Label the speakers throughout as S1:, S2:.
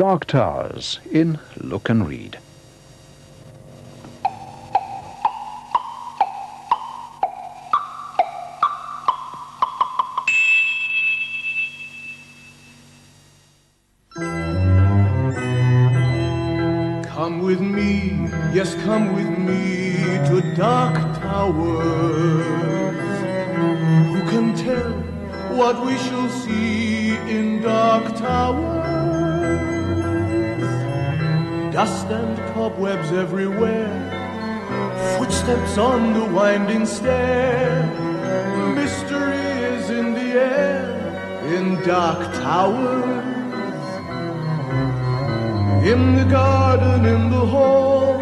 S1: Dark Towers in Look and Read.
S2: Come with me, yes, come with me to Dark Towers. Who can tell what we shall see in Dark Towers? Dust and cobwebs everywhere, footsteps on the winding stair. Mystery is in the air in Dark Towers. In the garden, in the hall,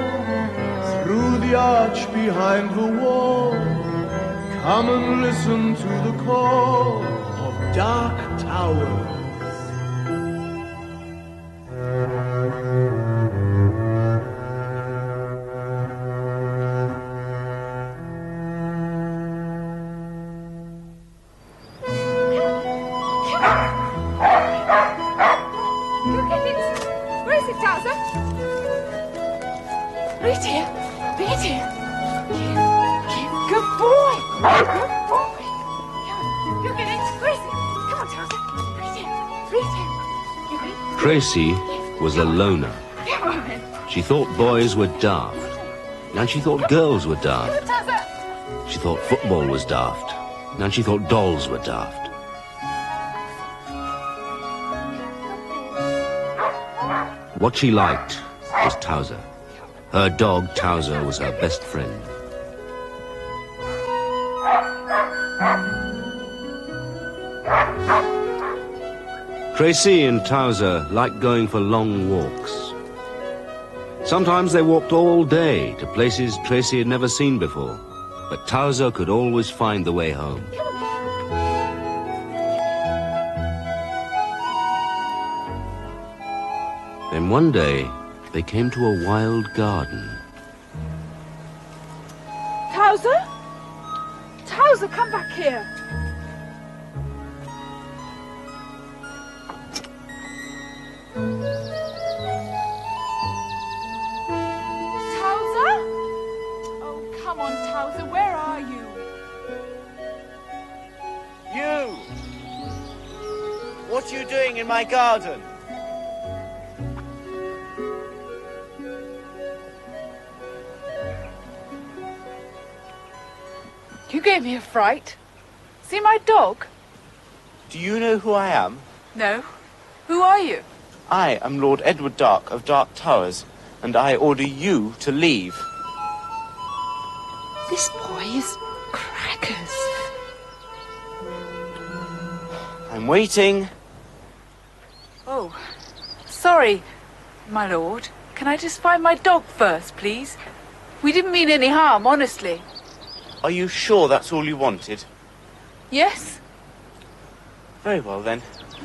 S2: through the arch behind the wall, come and listen to the call of Dark Towers.
S3: Right here, right here. Good boy, good boy. Look at it, Tracy. Come on, Towser. Right here, right here. You ready?
S4: Tracy was a loner.
S3: Come on.
S4: She thought boys were daft, and she thought girls were daft.
S3: Come on, Towser.
S4: She thought football was daft, and she thought dolls were daft. What she liked was Towser. Her dog, Towser, was her best friend. Tracy and Towser liked going for long walks. Sometimes they walked all day to places Tracy had never seen before, but Towser could always find the way home. Then one day, they came to a wild garden.
S3: Towser? Towser, come back here. Towser? Oh, come on, Towser, where are you?
S5: You! What are you doing in my garden?
S3: You gave me a fright. See my dog?
S5: Do you know who I am?
S3: No. Who are you?
S5: I am Lord Edward Dark of Dark Towers, and I order you to leave.
S3: This boy is Crackers.
S5: I'm waiting.
S3: Oh, sorry, my lord. Can I just find my dog first, please? We didn't mean any harm, honestly.
S5: Are you sure that's all you wanted?
S3: Yes?
S5: Very well, then.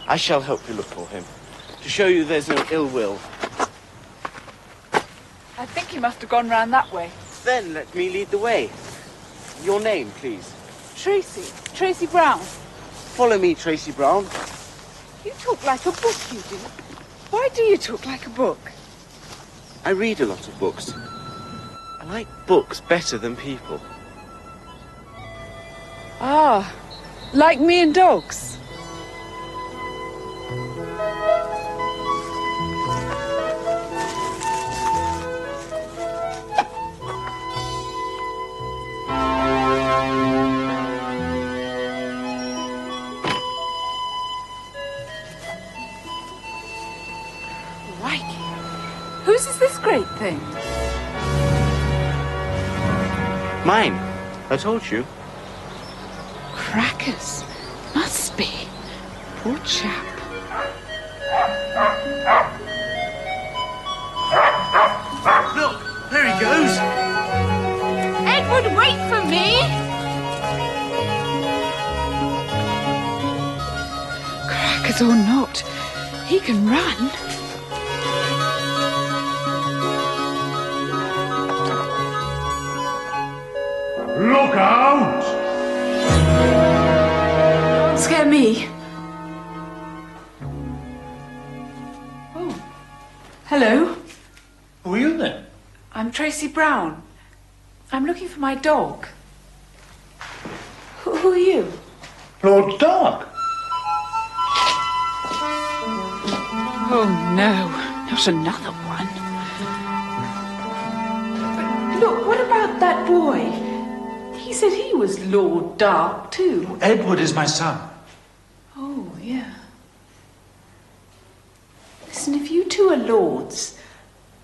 S5: I shall help you look for him, to show you there's no ill will.
S3: I think he must have gone round that way.
S5: Then let me lead the way. Your name, please.
S3: Tracy. Tracy Brown.
S5: Follow me, Tracy Brown.
S3: You talk like a book, you do. Why do you talk like a book?
S5: I read a lot of books. I like books better than people.
S3: Ah, like me and dogs. Crikey. Whose is this great thing?
S5: Mine. I told you.
S3: Crackers. Must be. Poor chap.
S5: Look, there he goes.
S3: Edward, wait for me! Crackers or not, he can run.
S2: Look out!
S3: Don't scare me. Oh, Hello.
S6: Who are you then?
S3: I'm Tracy Brown. I'm looking for my dog. Who are you?
S6: Lord Dark.
S3: Oh, no. Not another one. But look, what about that boy? He said he was Lord Dark, too.
S6: Edward is my son.
S3: Oh, yeah. Listen, if you two are lords,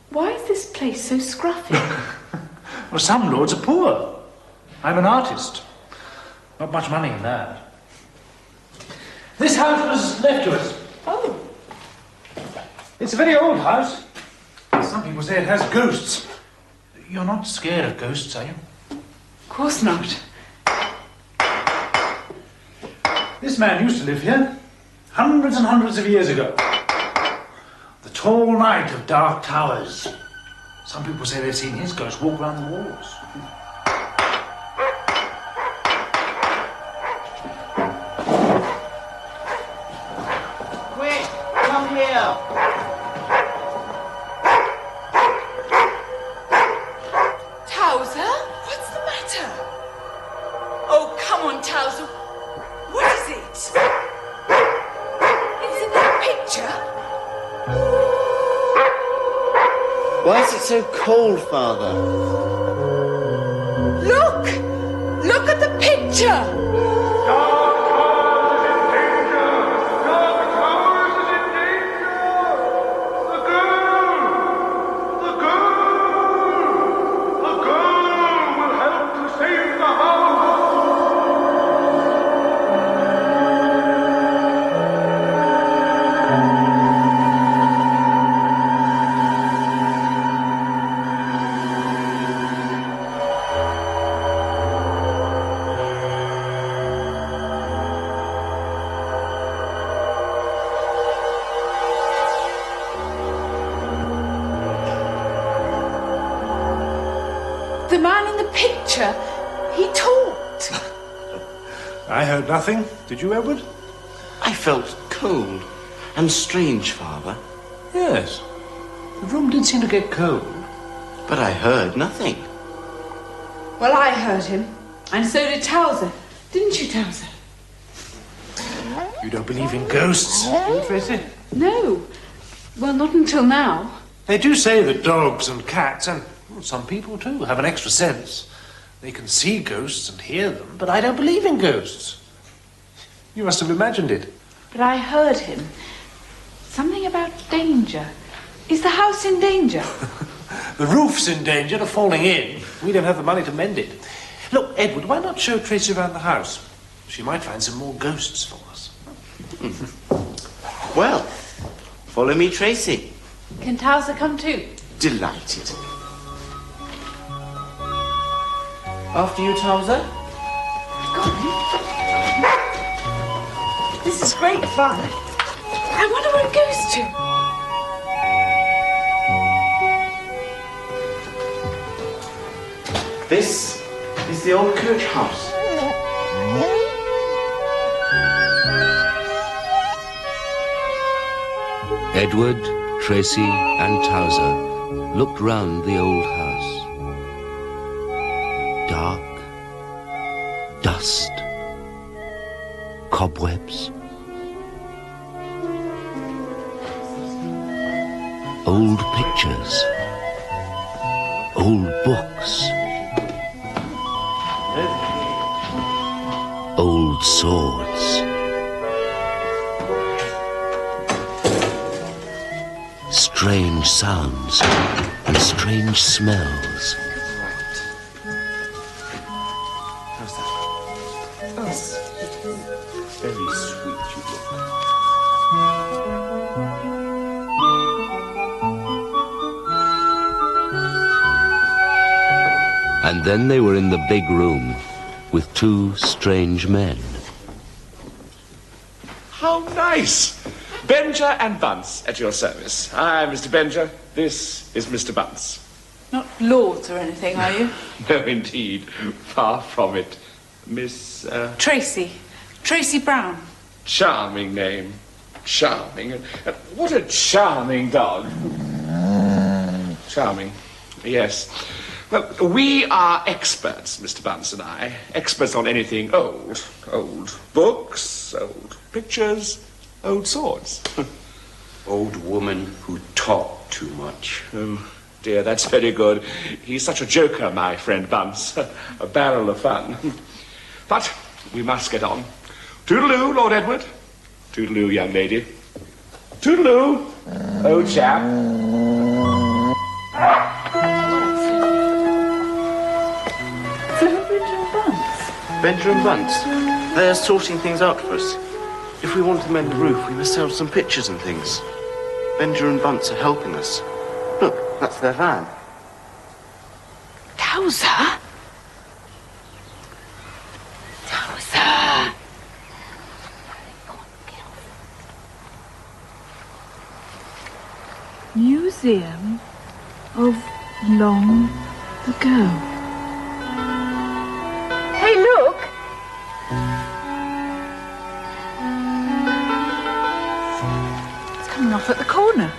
S3: why is this place so scruffy?
S6: Well, some lords are poor. I'm an artist. Not much money in that. This house was left to us.
S3: Oh.
S6: It's a very old house. Some people say it has ghosts. You're not scared of ghosts, are you?
S3: Of course not.
S6: This man used to live here hundreds and hundreds of years ago. The tall knight of Dark Towers. Some people say they've seen his ghost walk around the walls.
S5: Quick, come here.
S3: Towser? What's the matter? Oh, come on, Towser. What is it? It's in that picture.
S5: Why is it so cold, Father?
S3: Look! Look at the picture! The man in the picture, he talked.
S6: I heard nothing. Did you, Edward?
S5: I felt cold and strange, Father.
S6: Yes. The room did seem to get cold.
S5: But I heard nothing.
S3: Well, I heard him. And so did Towser. Didn't you, Towser?
S6: You don't believe in ghosts, do you, Tracy?
S3: No. Well, not until now.
S6: They do say that dogs and cats, and some people too, have an extra sense. They can see ghosts and hear them, but I don't believe in ghosts. You must have imagined it.
S3: But I heard him. Something about danger. Is the house in danger?
S6: The roof's in danger of falling in. We don't have the money to mend it. Look, Edward, why not show Tracy around the house? She might find some more ghosts for us.
S5: Well, follow me, Tracy.
S3: Can Towser come too?
S5: Delighted. After you, Towser.
S3: Go on, then. This is great fun. I wonder where it goes to.
S5: This is the old coach house.
S4: Edward, Tracy, and Towser looked round the old house. Dark, dust, cobwebs, old pictures, old books, old swords. Strange sounds and strange smells.
S5: How's that? Yes. Very sweet you look.
S4: And then they were in the big room with two strange men.
S7: How nice! Benger and Bunce at your service. Hi, Mr. Benger. This is Mr. Bunce.
S3: Not lords or anything, are you?
S7: No, indeed. Far from it. Miss,
S3: Tracy. Tracy Brown.
S7: Charming name. Charming. And what a charming dog. charming. Yes. Well, we are experts, Mr. Bunce and I. Experts on anything old. Old books, old pictures, old swords.
S8: Old woman who talked too much.
S7: Oh, dear, that's very good. He's such a joker, my friend Bunce. A barrel of fun. But we must get on. Toodaloo, Lord Edward. Toodaloo, young lady. Toodaloo, old chap.
S5: Benja and Bunce, they're sorting things out for us. If we want to mend the roof, we must have some pictures and things. Benja and Bunce are helping us. Look, that's their van.
S3: Towser? Towser! Museum of Long Ago. Hey, look! It's coming off at the corner.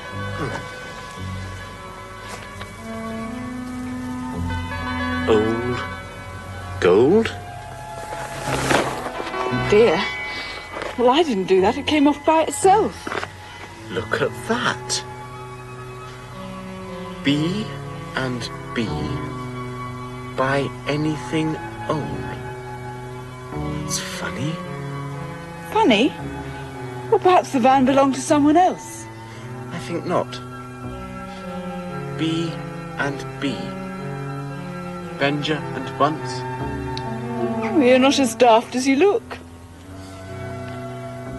S5: Old gold?
S3: Dear. Well, I didn't do that. It came off by itself.
S5: Look at that. B and B by anything old. It's funny.
S3: Funny? Well, perhaps the van belonged to someone else.
S5: I think not. B and B. Benja and Bunce.
S3: Oh, you're not as daft as you look.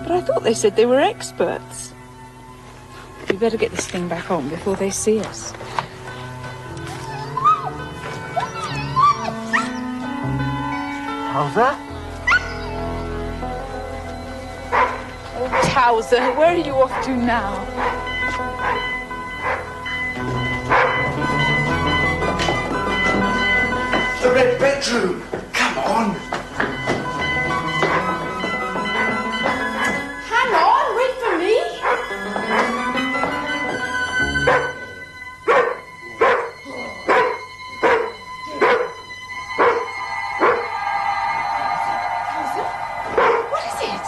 S3: But I thought they said they were experts. We better get this thing back on before they see us.
S5: Towser?
S3: Oh, Towser, where are you off to now?
S6: The red bedroom. Come on.
S3: Hang on, wait for me. What is it?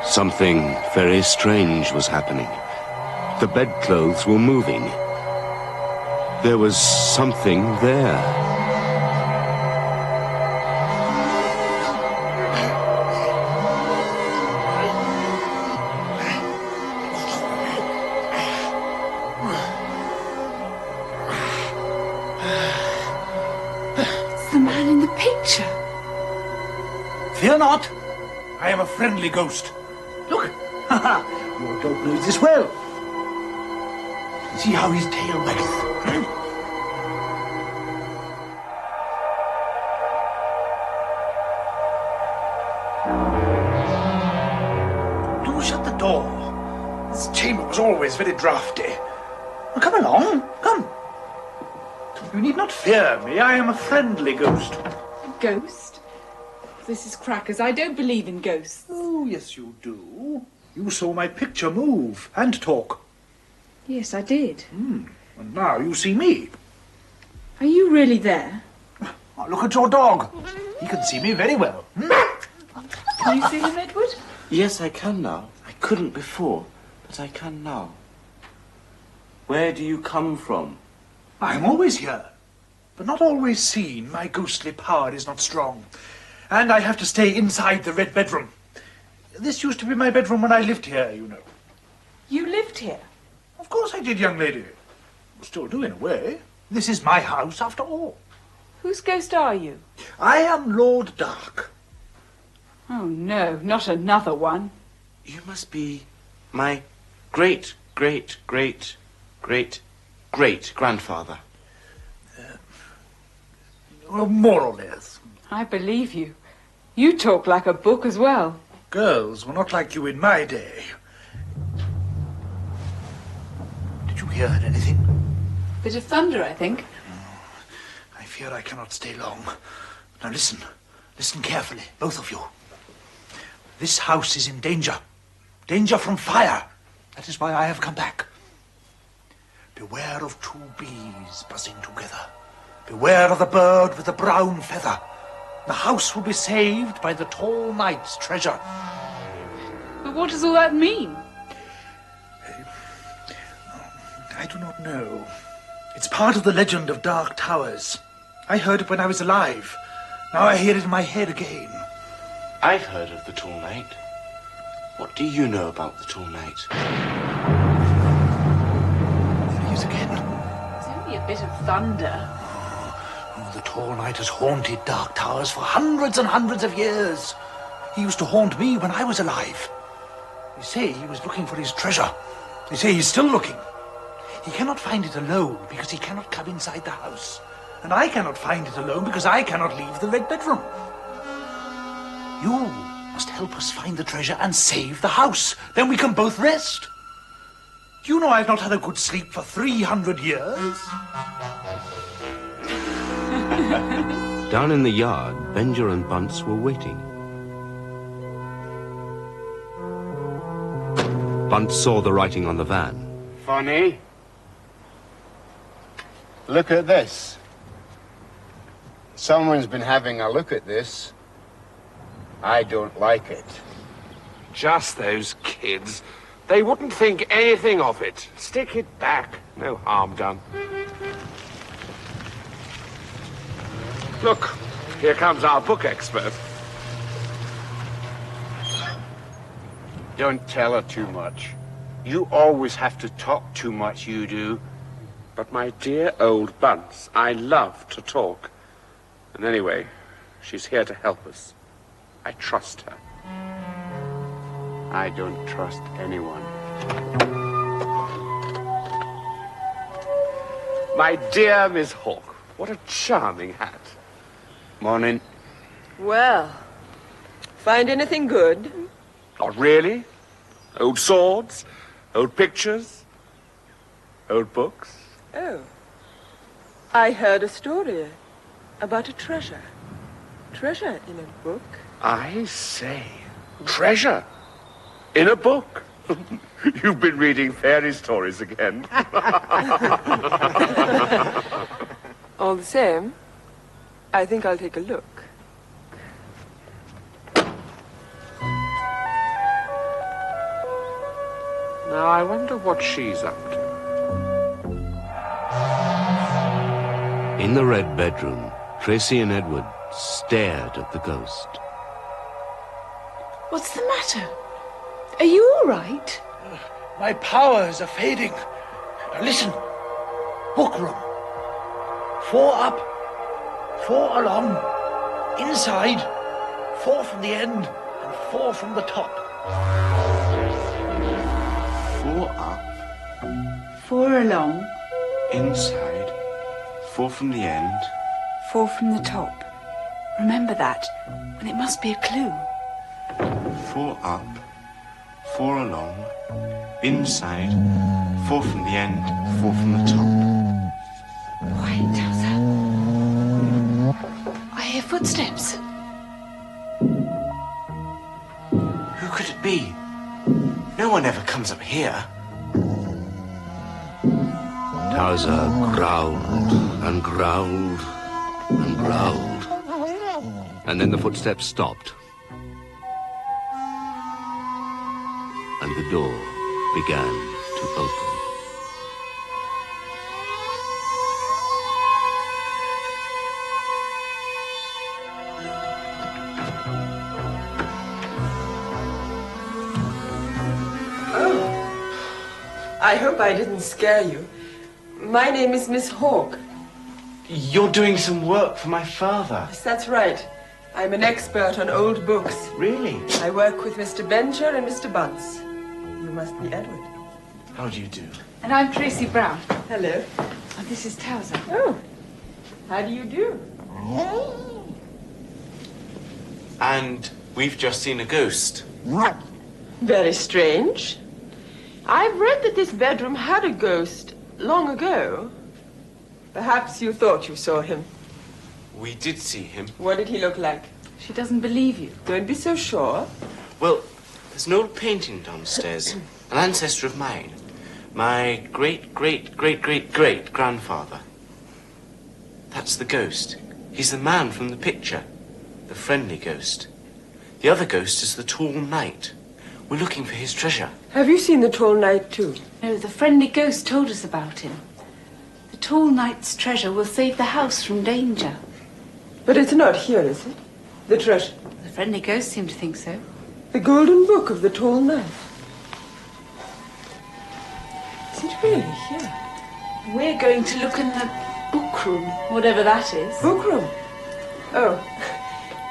S4: Something very strange was happening. The bedclothes were moving. There was something there.
S3: It's the man in the picture.
S6: Fear not. I am a friendly ghost. Look. Your dog knows this well. See how his tail waggeth. Do shut the door. This chamber was always very draughty. Well, come along. Come. You need not fear me. I am a friendly ghost.
S3: A ghost? This is crackers. I don't believe in ghosts.
S6: Oh, yes, you do. You saw my picture move and talk.
S3: Yes, I did.
S6: And now you see me.
S3: Are you really there?
S6: Oh, look at your dog. He can see me very well.
S3: Can you see him, Edward?
S5: Yes, I can now. I couldn't before, but I can now. Where do you come from?
S6: I'm always here, but not always seen. My ghostly power is not strong, and I have to stay inside the red bedroom. This used to be my bedroom when I lived here, you know.
S3: You lived here?
S6: Of course I did, young lady. Still do, in a way. This is my house, after all.
S3: Whose ghost are you?
S6: I am Lord Dark.
S3: Oh, no, not another one.
S5: You must be my great-great-great-great-great-grandfather.
S6: Well, more or less.
S3: I believe you. You talk like a book as well.
S6: Girls were not like you in my day. Did you hear anything?
S3: Bit of thunder, I think.
S6: I fear I cannot stay long. Now listen. Listen carefully, both of you. This house is in danger. Danger from fire. That is why I have come back. Beware of two bees buzzing together. Beware of the bird with the brown feather. The house will be saved by the tall knight's treasure.
S3: But what does all that mean?
S6: I do not know. It's part of the legend of Dark Towers. I heard it when I was alive. Now I hear it in my head again.
S5: I've heard of the Tall Knight. What do you know about the Tall Knight?
S6: There he is again.
S3: It's only a bit of thunder.
S6: Oh, the Tall Knight has haunted Dark Towers for hundreds and hundreds of years. He used to haunt me when I was alive. They say he was looking for his treasure. They say he's still looking. He cannot find it alone because he cannot come inside the house. And I cannot find it alone because I cannot leave the Red Bedroom. You must help us find the treasure and save the house. Then we can both rest. Do you know I've not had a good sleep for 300 years?
S4: Down in the yard, Benjer and Bunce were waiting. Bunce saw the writing on the van.
S8: Funny. Look at this. Someone's been having a look at this. I don't like it.
S7: Just those kids. They wouldn't think anything of it. Stick it back. No harm done. Look, here comes our book expert.
S8: Don't tell her too much. You always have to talk too much, you do.
S7: But my dear old Bunce, I love to talk. And anyway, she's here to help us. I trust her.
S8: I don't trust anyone.
S7: My dear Miss Hawke, what a charming hat.
S8: Morning.
S9: Well, find anything good?
S7: Not really. Old swords, old pictures, old books.
S9: Oh. I heard a story about a treasure. Treasure in a book?
S7: I say, treasure in a book. You've been reading fairy stories again.
S9: All the same, I think I'll take a look.
S7: Now, I wonder what she's up to.
S4: In the Red Bedroom, Tracy and Edward stared at the ghost.
S3: What's the matter? Are you all right?
S6: My powers are fading. Now listen. Book room. 4 up, 4 along, inside, 4 from the end, and 4 from the top.
S5: 4 up,
S3: 4 along,
S5: inside, 4 from the end.
S3: 4 from the top. Remember that, and it must be a clue.
S5: 4 up, 4 along, inside, 4 from the end, 4 from the top.
S3: Quiet, Towser. I hear footsteps.
S5: Who could it be? No one ever comes up here.
S4: Towser growled and growled and growled. And then the footsteps stopped. And the door began to open.
S9: I hope I didn't scare you. My name is Miss Hawke.
S5: You're doing some work for my father.
S9: Yes, that's right. I'm an expert on old books.
S5: Really?
S9: I work with Mr. Benjer and Mr. Bunce. You must be Edward.
S5: How do you do?
S3: And I'm Tracy Brown.
S9: Hello.
S3: And this is Towser.
S9: Oh, how do you do?
S5: And we've just seen a ghost.
S9: Very strange. I've read that this bedroom had a ghost long ago. Perhaps you thought you saw him.
S5: We did see him.
S9: What did he look like?
S3: She doesn't believe you.
S9: Don't be so sure.
S5: Well, there's an old painting downstairs, an ancestor of mine. My great-great-great-great-great-grandfather. That's the ghost. He's the man from the picture. The friendly ghost. The other ghost is the tall knight. We're looking for his treasure.
S9: Have you seen the tall knight, too?
S3: No, the friendly ghost told us about him. The tall knight's treasure will save the house from danger.
S9: But it's not here, is it? The treasure.
S3: The friendly ghost seemed to think so.
S9: The golden book of the tall knight. Is it really here?
S3: We're going to look in the book room, whatever that is.
S9: Book room? Oh,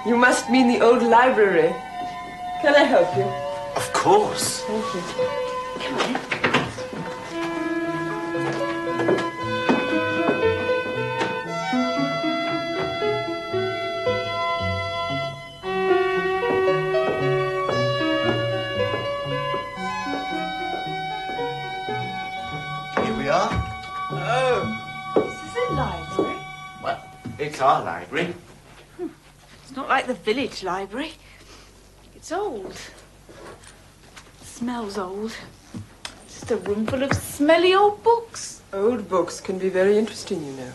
S9: you must mean the old library. Can I help you?
S5: Of course.
S9: Thank you.
S3: Come on.
S5: Here we are. Oh.
S3: Is this a library?
S5: Well, it's our library.
S3: It's not like the village library. It's old. Smells old. Just a room full of smelly old books.
S9: Old books can be very interesting, you know.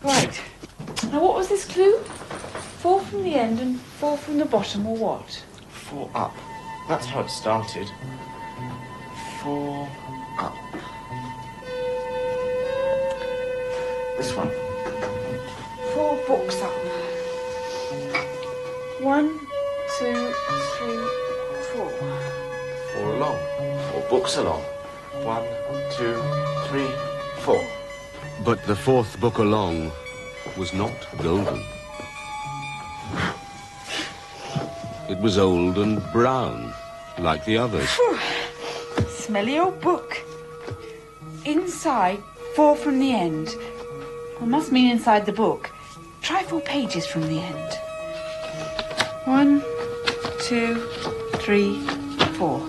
S3: Right. Now, what was this clue? 4 from the end and 4 from the bottom, or what?
S5: 4 up. That's how it started. 4 up. This one.
S3: 4 books up. 1, 2, 3, 4.
S5: 4 along. 4 books along. 1, 2, 3, 4.
S4: But the 4th book along was not golden. It was old and brown, like the others.
S3: Smelly old book. Inside, 4 from the end. Well, must mean inside the book. Try 4 pages from the end. 1, 2, 3, 4.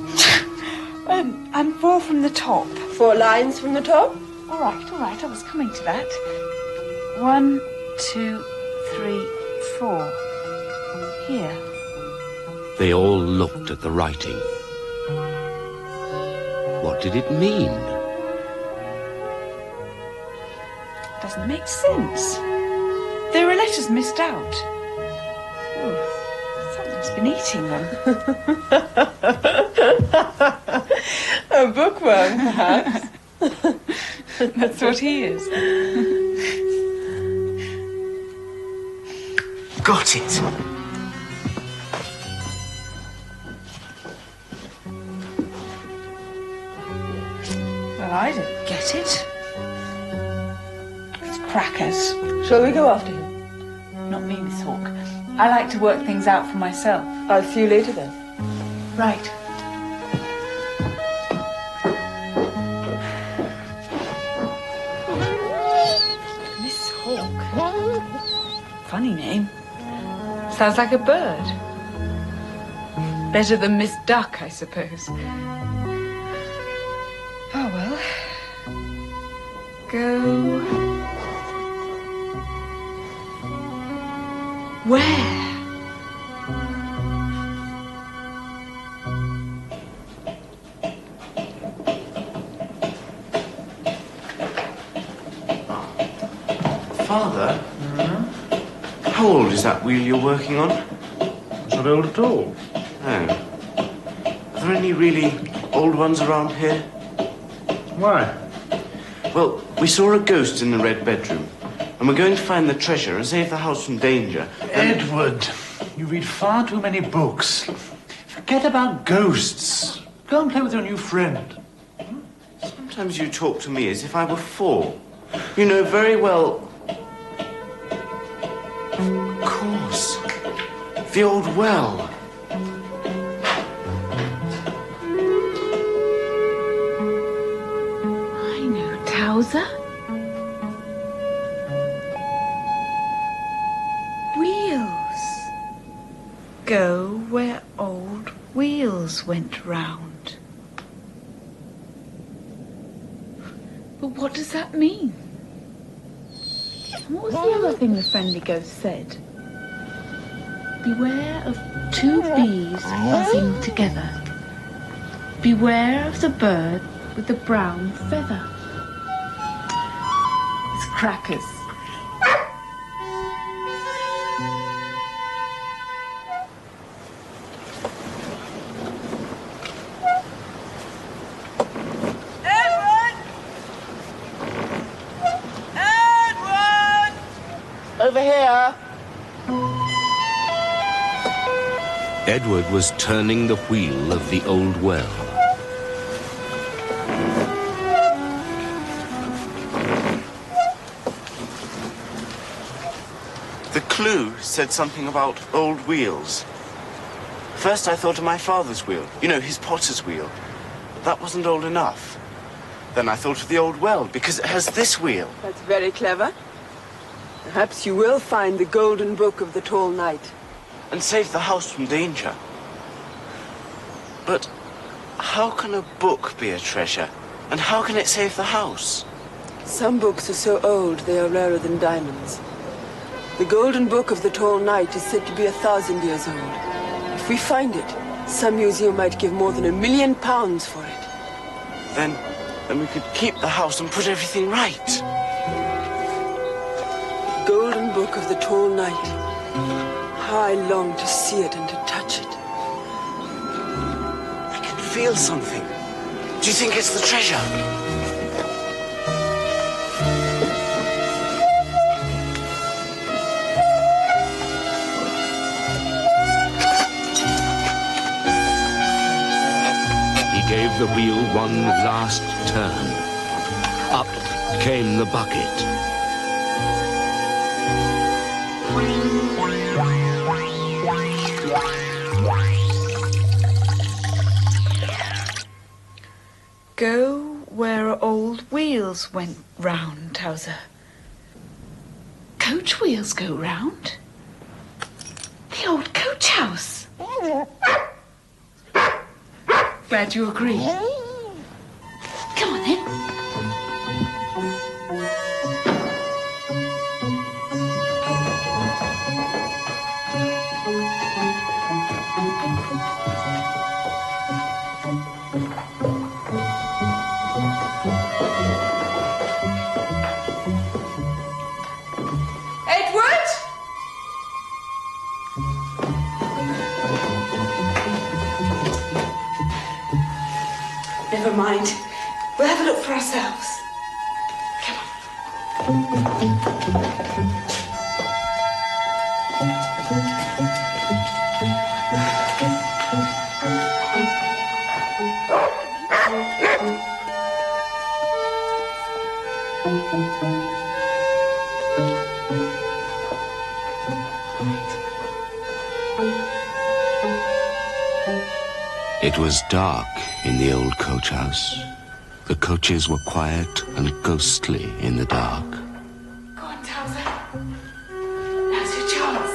S3: And 4 from the top.
S9: 4 lines from the top?
S3: All right, I was coming to that. 1, 2, 3, 4. Here.
S4: They all looked at the writing. What did it mean?
S3: Doesn't make sense. There are letters missed out. Oh, something's been eating them.
S9: A bookworm, perhaps.
S3: That's what he is.
S5: Got it.
S3: Well, I don't get it. It's crackers.
S9: Shall we go after him?
S3: Not me, Miss Hawke. I like to work things out for myself.
S9: I'll see you later then.
S3: Right. Miss Hawke. Funny name. Sounds like a bird. Better than Miss Duck, I suppose. Oh, well. Go... Where?
S5: Father? How old is that wheel you're working on?
S6: It's not old at all.
S5: No. Are there any really old ones around here?
S6: Why?
S5: Well, we saw a ghost in the red bedroom, and we're going to find the treasure and save the house from danger.
S6: Edward, you read far too many books. Forget about ghosts. Go and play with your new friend.
S5: Sometimes you talk to me as if I were 4. You know very well... Of course. The old well.
S3: I know, Towser. Wheels. Go where old wheels went round. But what does that mean? And what was the other thing the friendly ghost said?
S10: Beware of two bees buzzing together. Beware of the bird with the brown feather. It's crackers.
S5: Over here.
S4: Edward was turning the wheel of the old well.
S5: The clue said something about old wheels. First I thought of my father's wheel. You know, his potter's wheel. That wasn't old enough. Then I thought of the old well, because it has this wheel.
S9: That's very clever. Perhaps you will find the golden book of the tall knight.
S5: And save the house from danger. But how can a book be a treasure? And how can it save the house?
S9: Some books are so old they are rarer than diamonds. The golden book of the tall knight is said to be 1,000 years old. If we find it, some museum might give more than £1 million for it.
S5: Then we could keep the house and put everything right.
S9: Golden book of the tall knight. How I long to see it and to touch it.
S5: I can feel something. Do you think it's the treasure?
S4: He gave the wheel one last turn. Up came the bucket.
S10: Go where old wheels went round, Towser. Coach wheels go round. The old coach house. Glad you agree. Come on then.
S3: Never mind. We'll have a look for ourselves. Come
S4: It was dark in the old coach house. The coaches were quiet and ghostly in the dark.
S3: Go on, Towser. Now's your chance.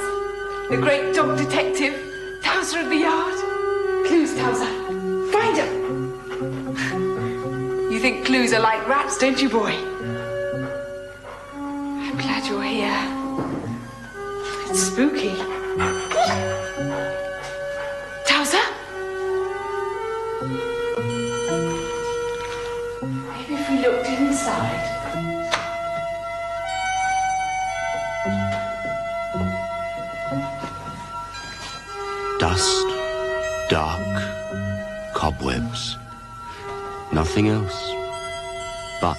S3: The great dog detective, Towser of the Yard. Clues, Towser. Find them. You think clues are like rats, don't you, boy? I'm glad you're here. It's spooky. Towser? Maybe if we looked inside.
S4: Dust, dark, cobwebs. Nothing else. But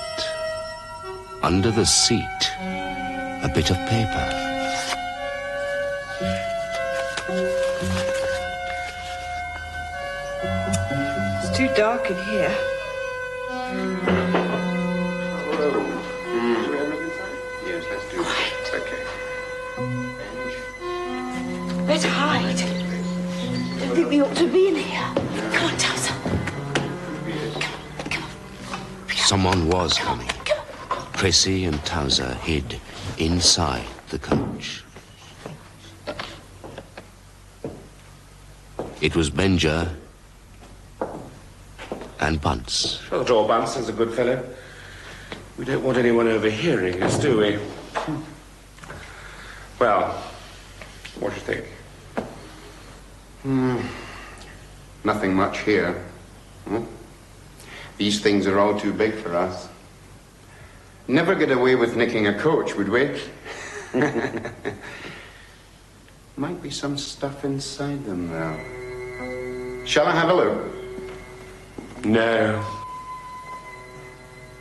S4: under the seat, a bit of paper.
S3: It's too dark in here.
S7: Yes, let's do that. Okay.
S3: Better hide. Don't think we ought to be in here. Come on, Towser.
S4: Someone was coming. Tracy and Towser hid inside the coach. It was Benja and Bunce.
S7: Well, draw Bunce is a good fellow. We don't want anyone overhearing us, do we? Well, what do you think?
S8: Nothing much here. These things are all too big for us. Never get away with nicking a coach, would we? Might be some stuff inside them, though. Shall I have a look?
S7: No.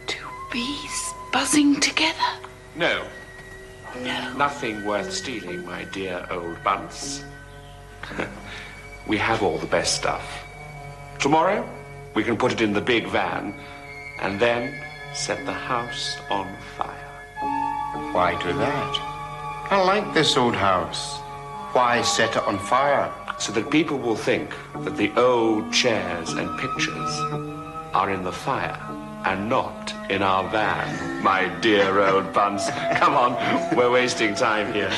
S10: Two bees buzzing together.
S7: No.
S10: No.
S7: Nothing worth stealing, my dear old Bunce. We have all the best stuff. Tomorrow, we can put it in the big van and then set the house on fire.
S8: Why do that? I like this old house. Why set it on fire?
S7: So that people will think that the old chairs and pictures are in the fire and not in our van, my dear old Bunce. Come on, we're wasting time here.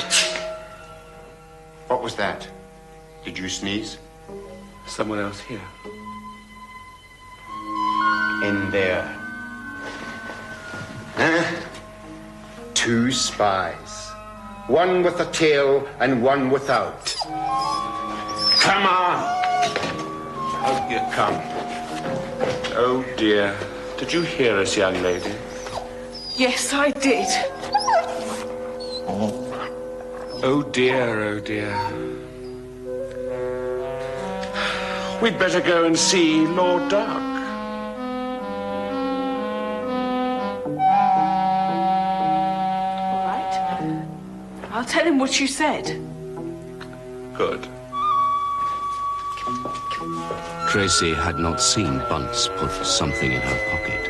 S8: What was that? Did you sneeze?
S7: Someone else here.
S8: In there. Two spies. One with a tail and one without. Come on! Out you come.
S7: Oh, dear. Did you hear us, young lady?
S3: Yes, I did.
S7: Oh, dear, oh, dear. We'd better go and see Lord Dark.
S3: All right. I'll tell him what you said.
S7: Good.
S4: Tracy had not seen Bunce put something in her pocket.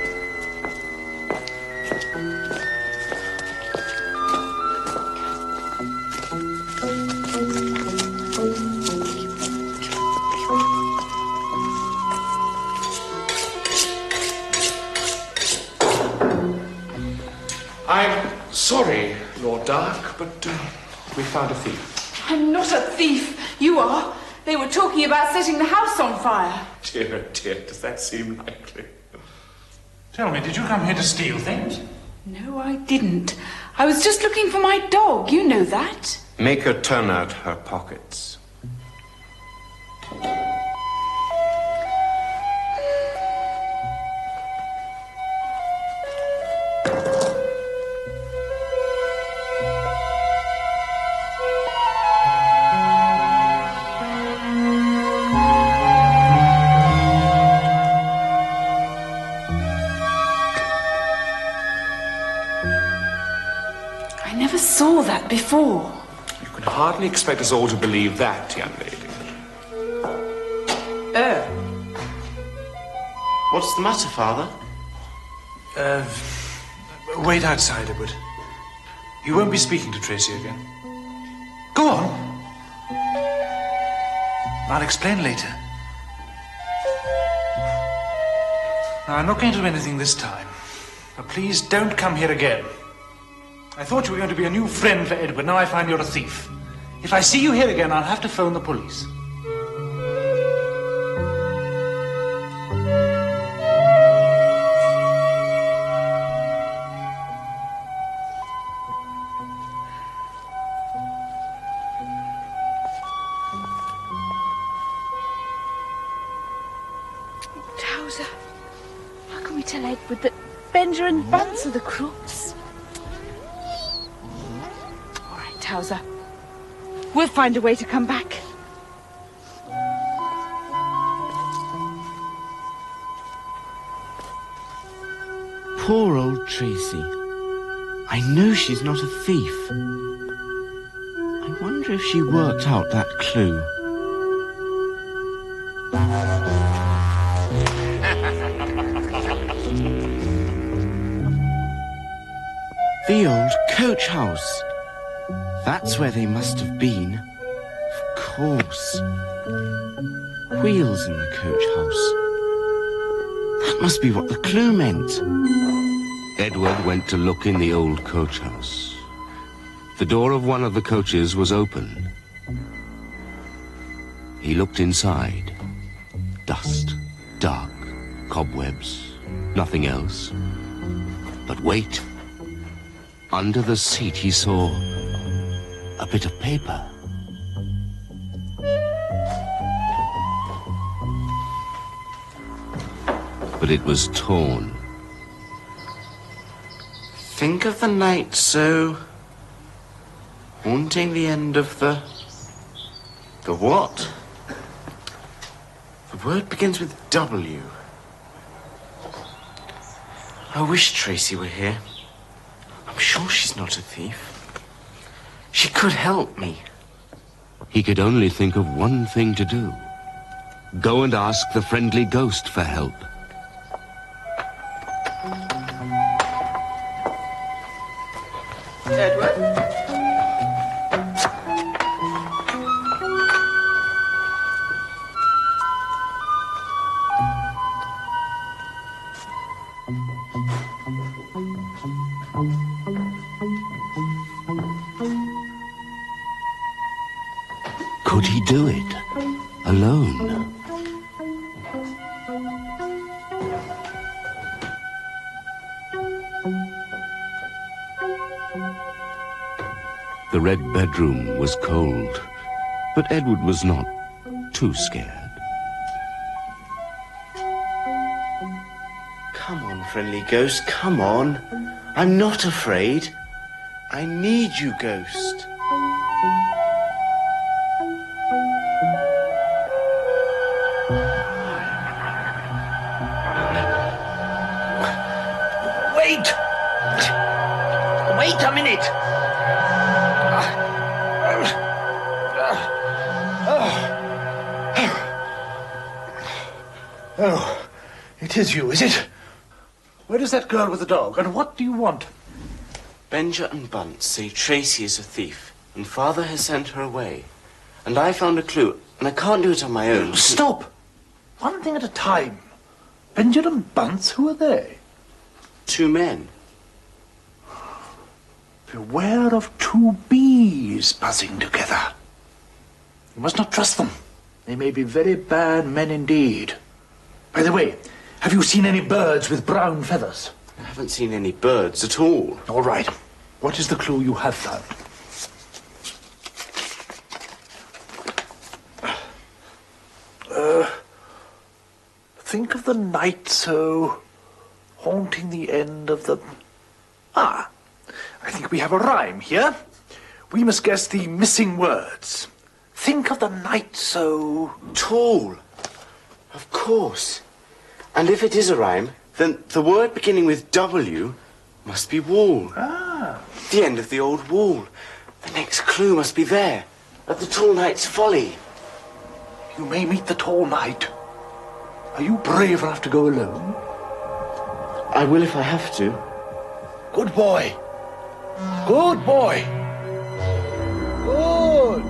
S7: I'm sorry, Lord Dark, but we found a thief.
S3: I'm not a thief. You are. They were talking about setting the house on fire.
S7: Dear, oh dear, does that seem likely?
S6: Tell me, did you come here to steal things?
S3: No, I didn't. I was just looking for my dog. You know that.
S8: Make her turn out her pockets.
S3: I never saw that before.
S7: You can hardly expect us all to believe that, young lady.
S3: Oh.
S5: What's the matter, Father?
S6: Wait outside, Edward. You won't be speaking to Tracy again. Go on. I'll explain later. Now, I'm not going to do anything this time. But please don't come here again. I thought you were going to be a new friend for Edward. Now I find you're a thief. If I see you here again, I'll have to phone the police.
S10: Towser, how can we tell Edward that Benja and Bunce are the crooks? All right, Towser. We'll find a way to come back.
S11: Poor old Tracy. I know she's not a thief. I wonder if she worked out that clue. The old coach house. That's where they must have been. Of course. Wheels in the coach house. That must be what the clue meant.
S4: Edward went to look in the old coach house. The door of one of the coaches was open. He looked inside. Dust, dark, cobwebs, nothing else. But wait. Under the seat he saw a bit of paper. but it was torn.
S5: Think of the night so haunting the end of the what? The word begins with W. I wish Tracy were here. I'm sure she's not a thief. She could help me.
S4: He could only think of one thing to do. Go and ask the friendly ghost for help.
S9: Edward?
S4: Could he do it? Alone? The red bedroom was cold, but Edward was not too scared.
S5: Come on, friendly ghost, come on. I'm not afraid. I need you, ghost.
S6: Wait! Wait a minute! Oh, it is you, is it? Where is that girl with the dog, and what do you want?
S5: Benja and Bunce say Tracy is a thief, and Father has sent her away. And I found a clue, and I can't do it on my own.
S6: Stop! One thing at a time. Benja and Bunce, who are they?
S5: 2 men.
S6: Beware of 2 bees buzzing together. You must not trust them. They may be very bad men indeed. By the way, have you seen any birds with brown feathers?
S5: I haven't seen any birds at all.
S6: All right. What is the clue you have found? Think of the night so haunting the end of the... I think we have a rhyme here. We must guess the missing words. Think of the night so...
S5: Tall. Of course. And if it is a rhyme, then the word beginning with W must be wall. The end of the old wall. The next clue must be there, at the Tall Knight's Folly.
S6: You may meet the Tall Knight. Are you brave enough to go alone?
S5: I will if I have to.
S6: Good boy. Good boy. Good.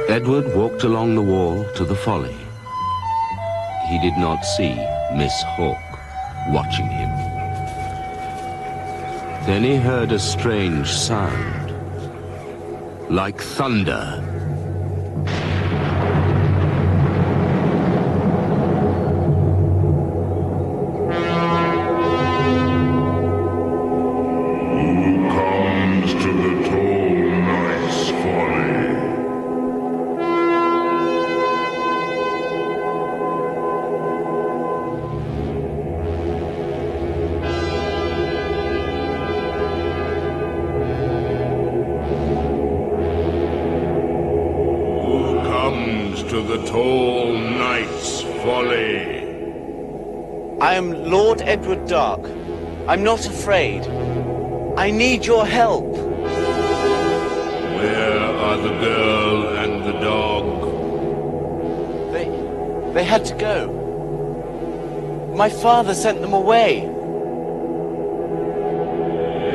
S4: Edward walked along the wall to the Folly. He did not see Miss Hawke watching him. Then he heard a strange sound, like thunder.
S12: Who comes to the Tall Knight's Folly? To the Tall Knight's Folly.
S5: I am Lord Edward Dark. I'm not afraid. I need your help.
S12: Where are the girl and the dog?
S5: They had to go. My father sent them away.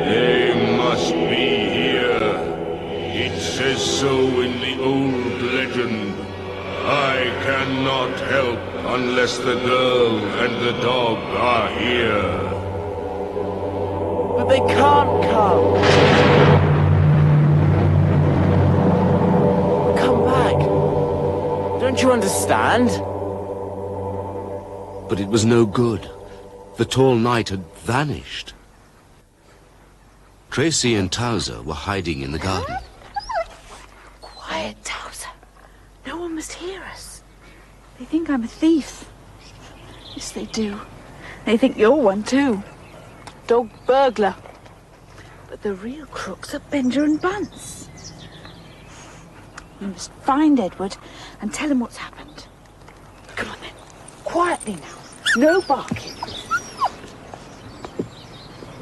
S12: They must be here. It says so in the old legend. I cannot help unless the girl and the dog are here.
S5: But they can't come. Come back. Don't you understand?
S4: But it was no good. The Tall Knight had vanished. Tracy and Towser were hiding in the garden.
S10: Quiet, Towser. No one must hear us. They think I'm a thief. Yes, they do. They think you're one, too. Dog burglar. But the real crooks are Benja and Bunce. You must find Edward and tell him what's happened. Come on, then. Quietly now. No barking.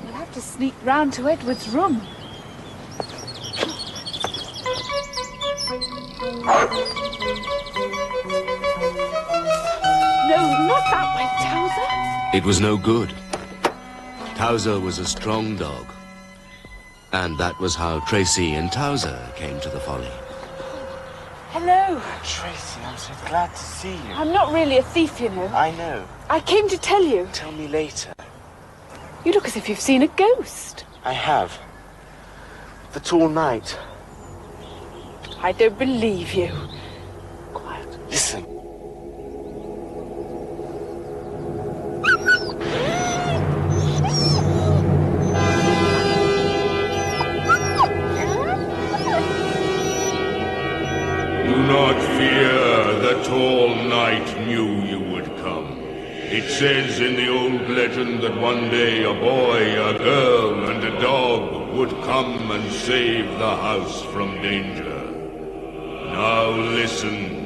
S10: We'll have to sneak round to Edward's room. No, not that way, Towser.
S4: It was no good. Towser was a strong dog. And that was how Tracy and Towser came to the folly.
S10: Hello.
S5: Tracy, I'm so glad to see you.
S10: I'm not really a thief, you know.
S5: I know.
S10: I came to tell you.
S5: Tell me later.
S10: You look as if you've seen a ghost.
S5: I have. The tall knight.
S10: I don't believe you.
S5: Quiet. Listen.
S12: Do not fear, the tall knight knew you would come. It says in the old legend that one day a boy, a girl, and a dog would come and save the house from danger. Now listen.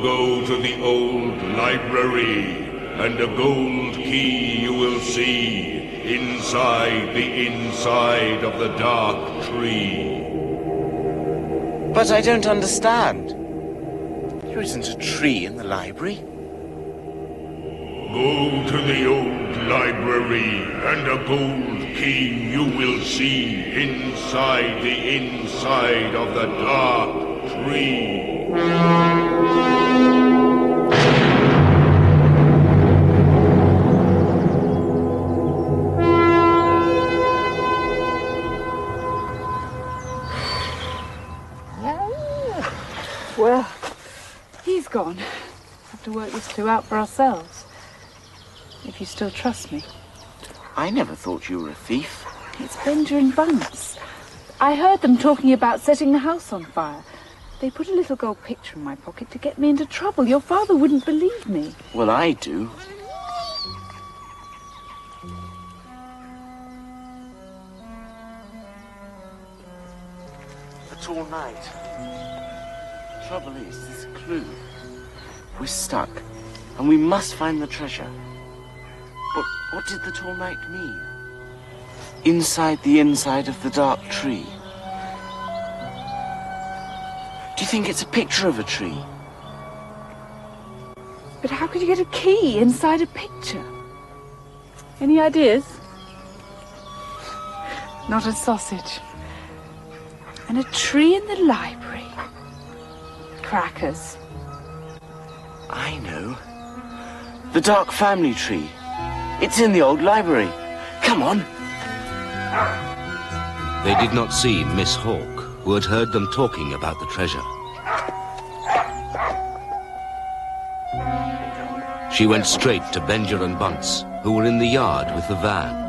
S12: Go to the old library, and a gold key you will see inside the inside of the dark tree.
S5: But I don't understand. There isn't a tree in the library.
S12: Go to the old library, and a gold key you will see inside the inside of the dark tree.
S10: Well, he's gone. Have to work this clue out for ourselves. If you still trust me.
S5: I never thought you were a thief.
S10: It's Benja and Bunce. I heard them talking about setting the house on fire. They put a little gold picture in my pocket to get me into trouble. Your father wouldn't believe me.
S5: Well, I do. The tall knight. Trouble is, this clue. We're stuck, and we must find the treasure. But what did the tall knight mean? Inside the inside of the dark tree. Do you think it's a picture of a tree?
S10: But how could you get a key inside a picture? Any ideas? Not a sausage. And a tree in the library. Crackers.
S5: I know. The dark family tree. It's in the old library. Come on.
S4: They did not see Miss Hawk, who had heard them talking about the treasure. She went straight to Benja and Bunce, who were in the yard with the van.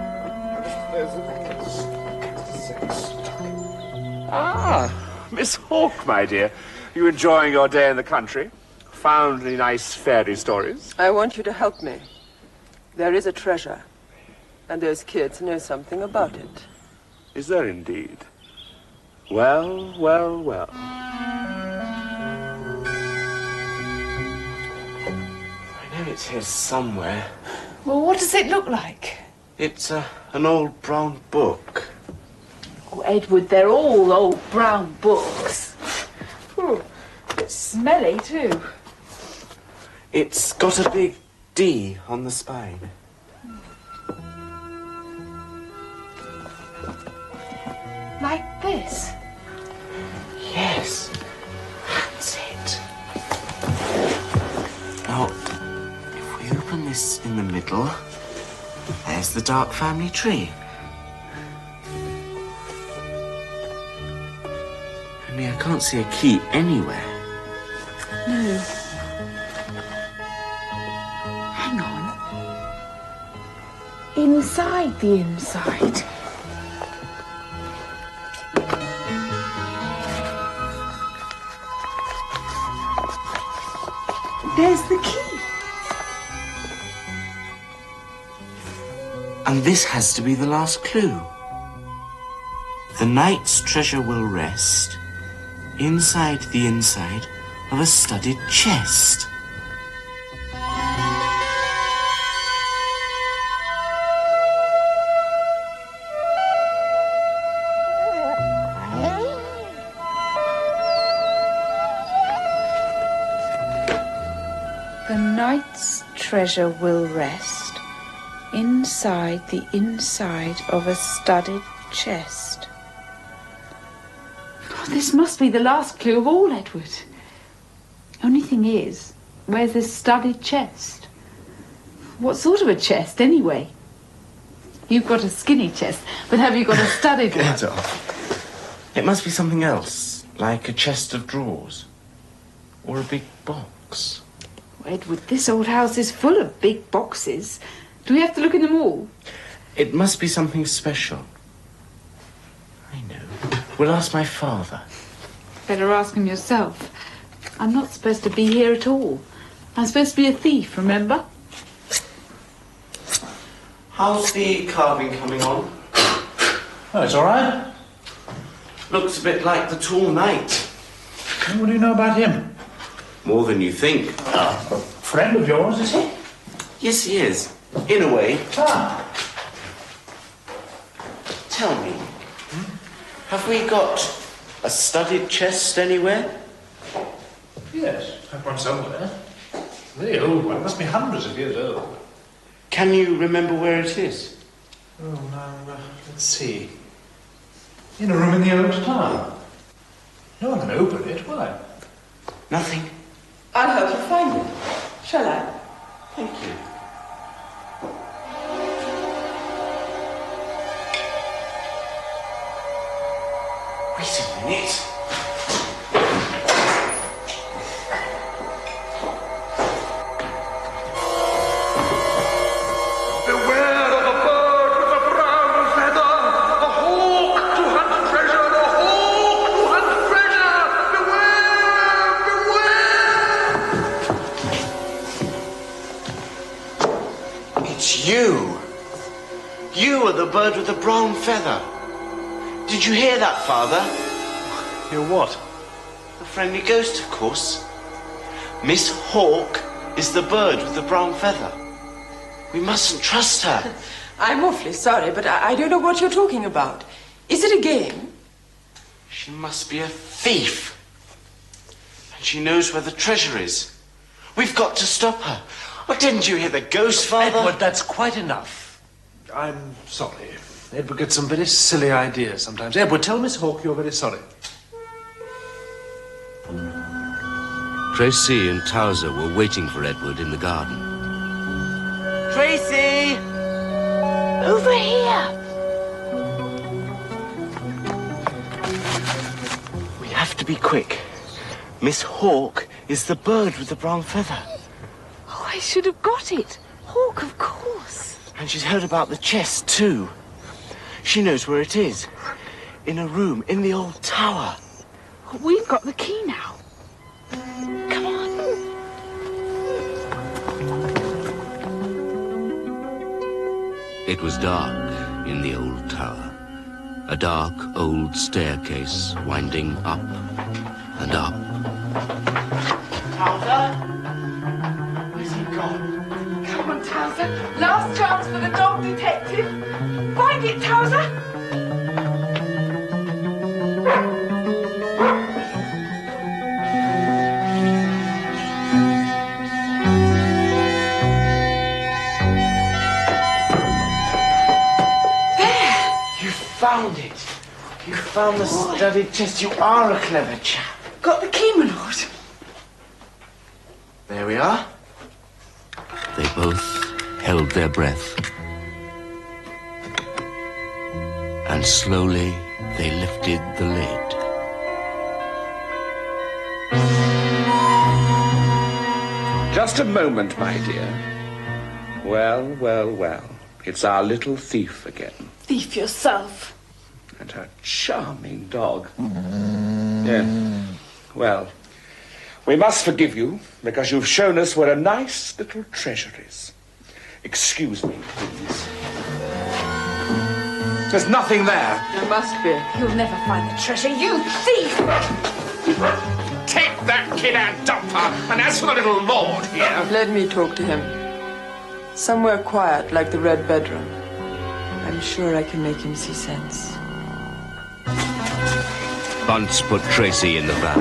S7: Ah, Miss Hawk, my dear. You enjoying your day in the country? Found any nice fairy stories?
S9: I want you to help me. There is a treasure, and those kids know something about it.
S7: Is there indeed? Well, well, well.
S5: I know it's here somewhere.
S10: Well, what does it look like?
S5: It's an old brown book.
S10: Oh, Edward, they're all old brown books. Ooh, it's smelly, too.
S5: It's got a big D on the spine.
S10: Like this?
S5: Yes, that's it. Now, if we open this in the middle, there's the dark family tree. Only I can't see a key anywhere.
S10: No. Hang on. Inside the inside. There's the key.
S11: And this has to be the last clue. The knight's treasure will rest inside the inside of a studded chest.
S10: The knight's treasure will rest inside the inside of a studded chest. Oh, this must be the last clue of all, Edward. Only thing is, where's this studded chest? What sort of a chest, anyway? You've got a skinny chest, but have you got a studded one?
S11: Get off. It must be something else, like a chest of drawers. Or a big box.
S10: Edward, this old house is full of big boxes. Do we have to look in them all?
S11: It must be something special. I know. We'll ask my father.
S10: Better ask him yourself. I'm not supposed to be here at all. I'm supposed to be a thief, remember?
S11: How's the carving coming on?
S6: Oh, it's all right.
S11: Looks a bit like the tall knight.
S6: What do you know about him?
S11: More than you think.
S6: A friend of yours, is he?
S11: Yes, he is. In a way.
S6: Ah.
S11: Tell me, have we got a studded chest anywhere?
S6: Yes, have one somewhere. The old one must be hundreds of years old.
S11: Can you remember where it is?
S6: Oh, now, let's see. In a room in the old tower. No one can open it, will I?
S11: Nothing.
S9: I'll help you find it. Shall I?
S11: Thank you. Wait a minute.
S12: Beware of a bird with a brown feather, a hawk to hunt treasure, a hawk to hunt treasure! Beware! Beware!
S11: It's you. You are the bird with the brown feather. Did you hear that, Father?
S6: Hear what?
S11: The friendly ghost, of course. Miss Hawk is the bird with the brown feather. We mustn't trust her.
S9: I'm awfully sorry, but I don't know what you're talking about. Is it a game?
S11: She must be a thief. And she knows where the treasure is. We've got to stop her. Oh, didn't you hear the ghost, Father?
S6: Edward, that's quite enough. I'm sorry. Edward gets some very silly ideas sometimes. Edward, tell Miss Hawke you're very sorry.
S4: Tracy and Towser were waiting for Edward in the garden.
S11: Tracy!
S10: Over here.
S11: We have to be quick. Miss Hawke is the bird with the brown feather.
S10: Oh, I should have got it. Hawk, of course.
S11: And she's heard about the chest, too. She knows where it is. In a room in the old tower.
S10: We've got the key now. Come on.
S4: It was dark in the old tower. A dark old staircase winding up and up.
S11: Towser? Where's he gone?
S10: Come on, Towser. Last chance for the dog detective. Find it, Towser.
S11: Found it. You found the studded chest. You are a clever chap.
S9: Got the key, my lord.
S11: There we are.
S4: They both held their breath. And slowly they lifted the lid.
S7: Just a moment, my dear. Well, well, well. It's our little thief again.
S10: Thief yourself.
S7: And her charming dog. Yes. Well, We must forgive you because you've shown us where a nice little treasure is. Excuse me, please. There's nothing there.
S9: There must be.
S3: You'll never find the treasure, you thief!
S7: Take that kid and dump her. And as for the little lord here...
S9: Let me talk to him. Somewhere quiet, like the Red Bedroom. I'm sure I can make him see sense.
S4: Bunce put Tracy in the van.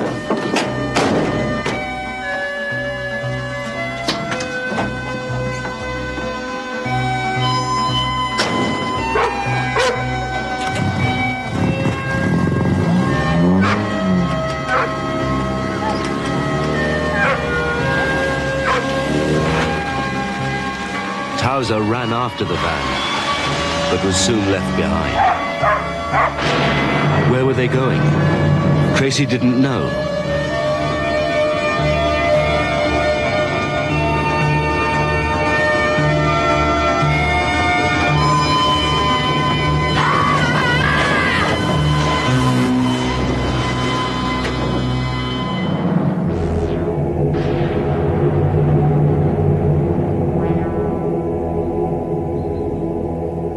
S4: Towser ran after the van, but was soon left behind. Where were they going? Tracy didn't know.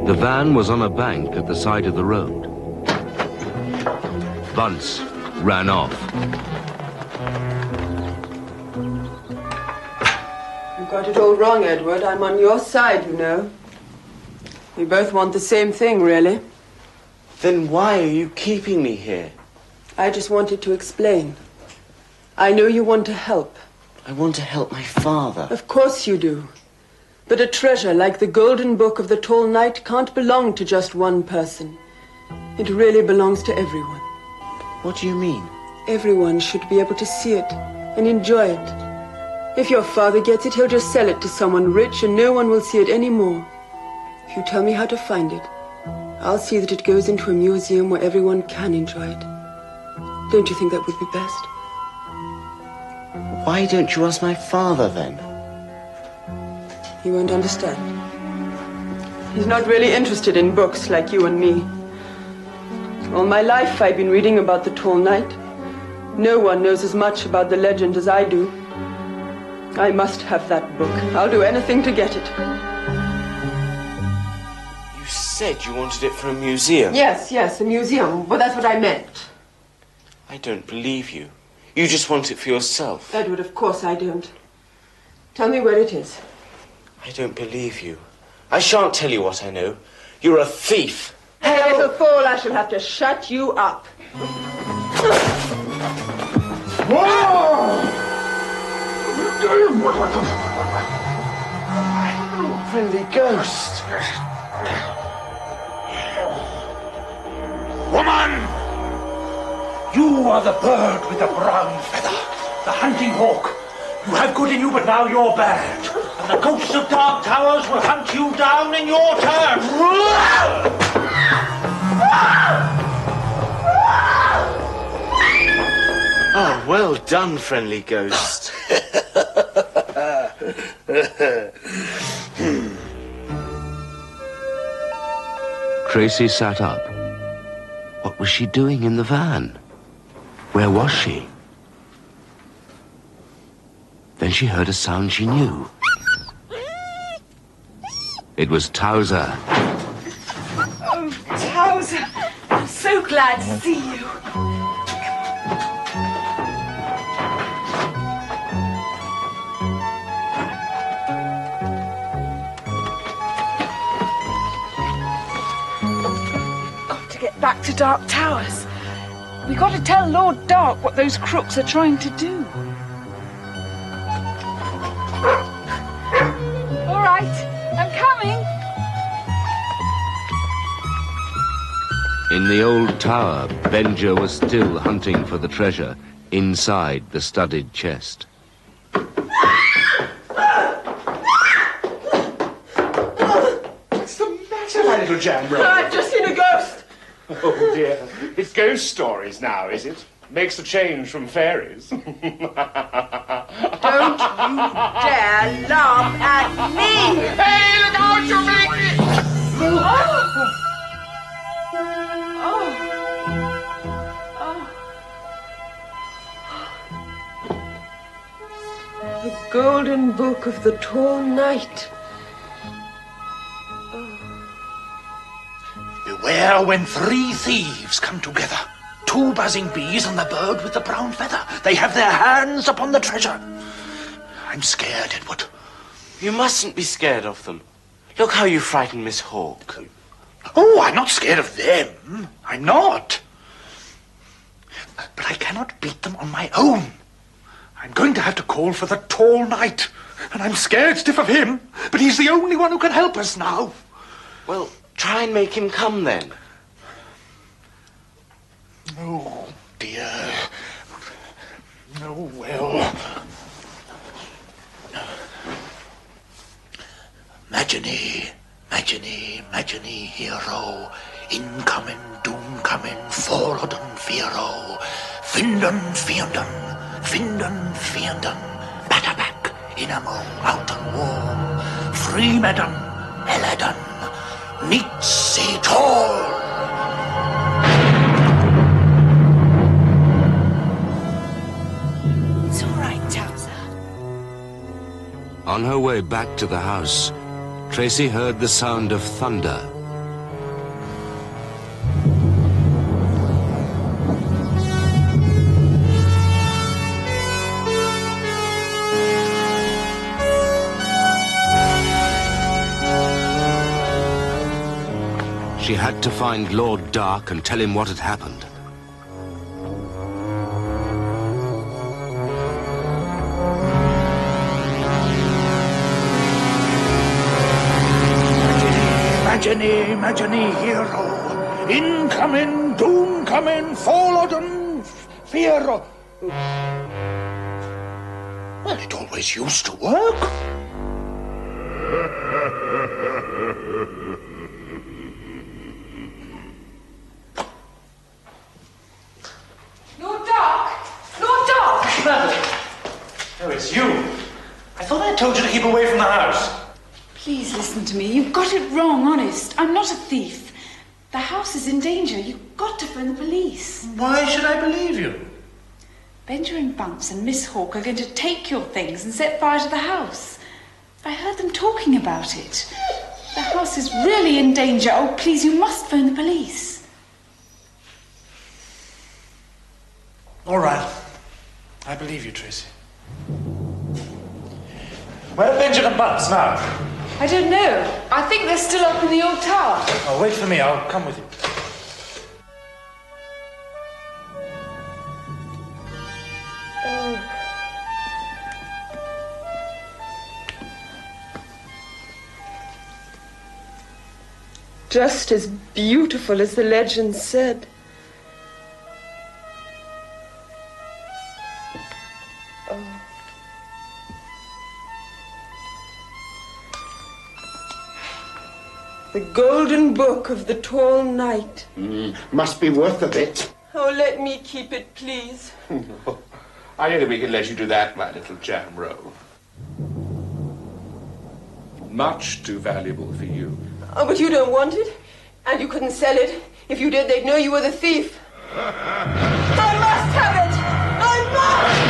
S4: The van was on a bank at the side of the road. Bunce ran off.
S9: You got it all wrong, Edward. I'm on your side, you know. We both want the same thing, really.
S5: Then why are you keeping me here?
S9: I just wanted to explain. I know you want to help.
S5: I want to help my father.
S9: Of course you do. But a treasure like the Golden Book of the Tall Knight can't belong to just one person. It really belongs to everyone.
S5: What do you mean?
S9: Everyone should be able to see it and enjoy it. If your father gets it, he'll just sell it to someone rich and no one will see it anymore. If you tell me how to find it, I'll see that it goes into a museum where everyone can enjoy it. Don't you think that would be best?
S5: Why don't you ask my father then?
S9: He won't understand. He's not really interested in books like you and me. All my life I've been reading about the Tall Knight. No one knows as much about the legend as I do. I must have that book. I'll do anything to get it.
S5: You said you wanted it for a museum.
S9: Yes, a museum. But that's what I meant.
S5: I don't believe you. You just want it for yourself.
S9: Edward, of course I don't. Tell me where it is.
S5: I don't believe you. I shan't tell you what I know. You're a thief.
S9: Hey, little fool, I shall have to shut you up.
S5: Friendly ghost.
S6: Woman! You are the bird with the brown feather, the hunting hawk. You have good in you, but now you're bad. And the ghosts of Dark Towers will hunt you down in your turn.
S5: Oh, well done, friendly ghost.
S4: Tracy sat up. What was she doing in the van? Where was she? Then she heard a sound she knew. It was Towser.
S3: Oh, Towser, I'm so glad to see you. Got to get back to Dark Towers. We got to tell Lord Dark what those crooks are trying to do. All right, I'm coming.
S4: In the old tower, Benja was still hunting for the treasure inside the studded chest.
S7: What's the matter, my little jam roll?
S9: I've just seen a ghost.
S7: Oh, dear. It's ghost stories now, is it? Makes a change from fairies.
S9: Don't you dare laugh at me!
S7: Hey, look out, you make it!
S9: Golden Book of the Tall Knight.
S6: Beware when 3 thieves come together. 2 buzzing bees and the bird with the brown feather. They have their hands upon the treasure. I'm scared, Edward.
S5: You mustn't be scared of them. Look how you frightened Miss Hawke.
S6: Oh, I'm not scared of them. I'm not. But I cannot beat them on my own. I'm going to have to call for the Tall Knight. And I'm scared stiff of him. But he's the only one who can help us now.
S5: Well, try and make him come then.
S6: Oh, dear. Oh, well. Imagine, imagine, hero. Incoming, doom coming, forward and fearo. Finden, Batterback, inamo, out and warm. Freemaiden, Elladen, meet sea tall.
S10: It's all right, Towser.
S4: On her way back to the house, Tracy heard the sound of thunder. She had to find Lord Dark and tell him what had happened.
S6: Imagine, hero. Incoming, doom coming, forward and fear. Well, it always used to work.
S3: Lord Dark! Lord Dark!
S6: Madeline! Oh, it's you. I thought I told you to keep away from the house.
S10: Please listen to me. You've got it wrong, honest. I'm not a thief. The house is in danger. You've got to phone the police.
S6: Why should I believe you?
S10: Benjamin Bunce and Miss Hawke are going to take your things and set fire to the house. I heard them talking about it. The house is really in danger. Oh, please, you must phone the police.
S6: All right. I believe you, Tracy. Where are Benjamin Bunce now?
S3: I don't know. I think they're still up in the old tower.
S6: Oh, wait for me. I'll come with you.
S9: Just as beautiful as the legend said. The Golden Book of the Tall Knight.
S8: Must be worth a bit.
S9: Oh, let me keep it, please.
S7: I don't think we can let you do that, my little jam roll. Much too valuable for you.
S9: Oh, but you don't want it. And you couldn't sell it. If you did, they'd know you were the thief. I must have it! I must!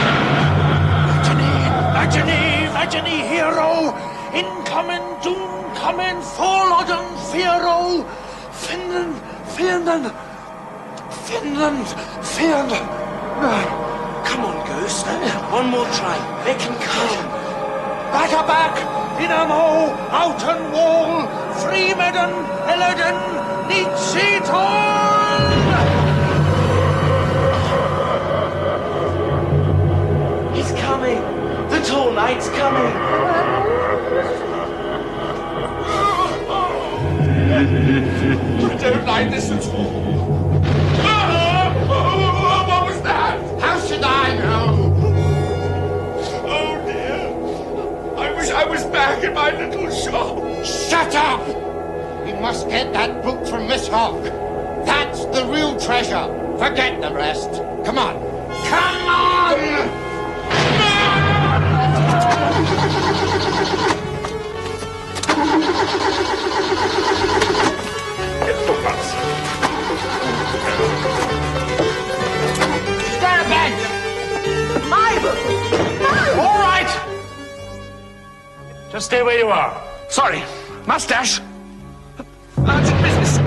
S6: Imagine, hero! Incoming, doom coming, forward and fearo! Finland!
S5: Come on, Ghost. One more try. Make him come.
S6: Batterback, Inamo, out and wall, Freemaiden, Elladen, neat seat
S5: He's coming. The Tall Knight's coming.
S7: I don't like this at all. What was that?
S8: How should I know?
S7: Oh dear. I wish I was back in my little shop.
S8: Shut up! We must get that book from Miss Hawke. That's the real treasure. Forget the rest. Come on. Come on!
S6: Stand back! My book! All right! Just stay where you are.
S7: Sorry. Mustache. Urgent business.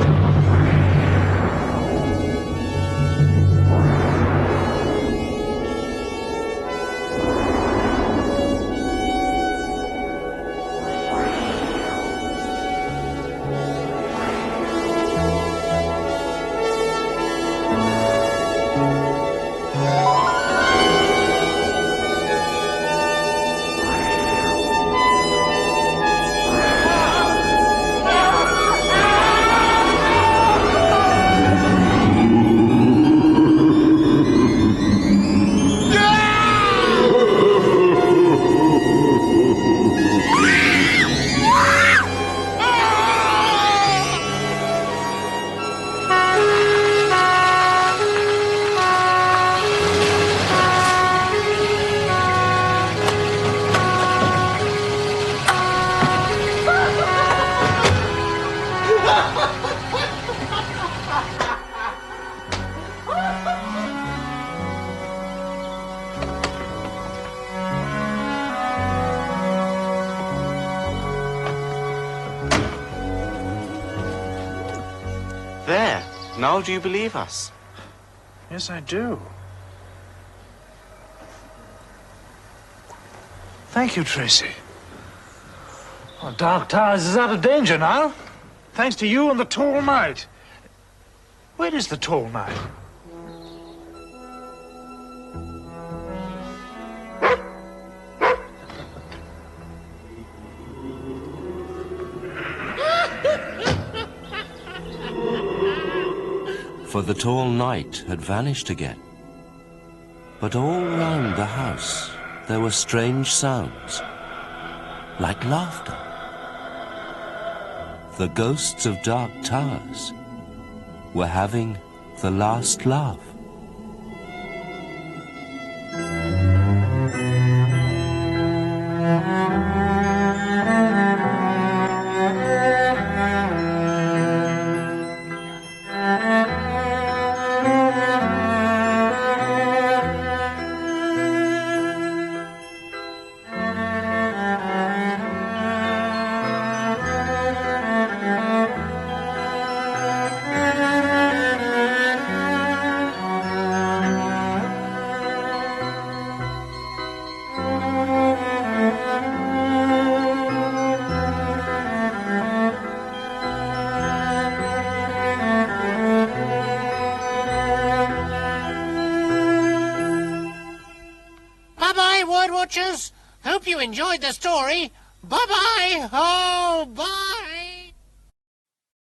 S5: There. Now do you believe us?
S6: Yes, I do. Thank you, Tracy. Well, Dark Towers is out of danger now. Thanks to you and the Tall Knight. Where is the Tall Knight?
S4: For the Tall Knight had vanished again. But all round the house there were strange sounds, like laughter. The ghosts of Dark Towers were having the last laugh.
S8: Watchers, hope you enjoyed the story. Bye-bye. Oh, bye.